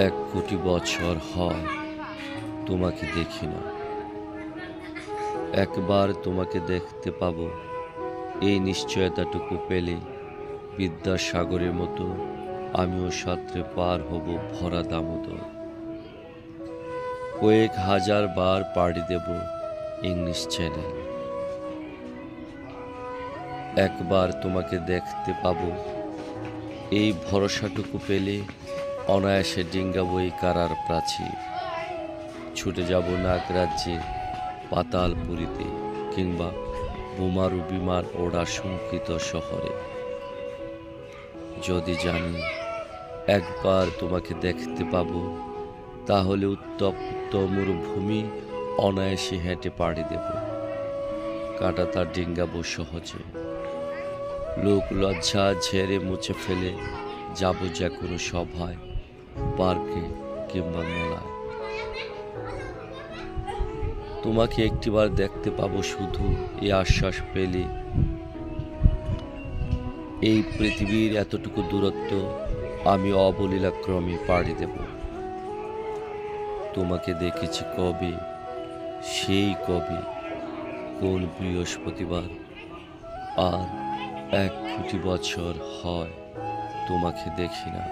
1 কোটি বছর হয় তোমাকে দেখি না। একবার তোমাকে দেখতে পাবো, এই নিশ্চয়তাটুকু পেলে বিদ্যাসাগরের মতো আমিও সাঁতরে পার হব ভরা দামোদর। কয়েক হাজার বার পাড়ি দেব ইংলিশ চ্যানেল। একবার তোমাকে দেখতে পাবো, এই ভরসাটুকু পেলে অনায়াসে ডিঙ্গাবো এই কারার প্রাচীর। ছুটে যাব নাগরাজ্যে পাতালপুরীতে, কিংবা বোমারু বিমান ওড়া শঙ্কিত শহরে। যদি জানি একবার তোমাকে দেখতে পাবো, তাহলে উত্তপ্ত মরুভূমি অনায়াসে হেঁটে পাড়ি দেব। কাঁটাতার ডিঙ্গাবো সহজে। লোক লজ্জা ঝেড়ে মুছে ফেলে যাব যে কোনো সভায়, পার্কে কিংবা মেলায়। তোমাকে একটিবার দেখতে পাবো শুধু এই আশ্বাস পেলে, এই পৃথিবীর এতটুকু দূরত্ব আমি অবলীলাক্রমে পাড়ি দেব। তোমাকে দেখেছি কবে, সেই কবে, কোন বৃহস্পতিবার। আর 1 কোটি বছর হয় তোমাকে দেখি না।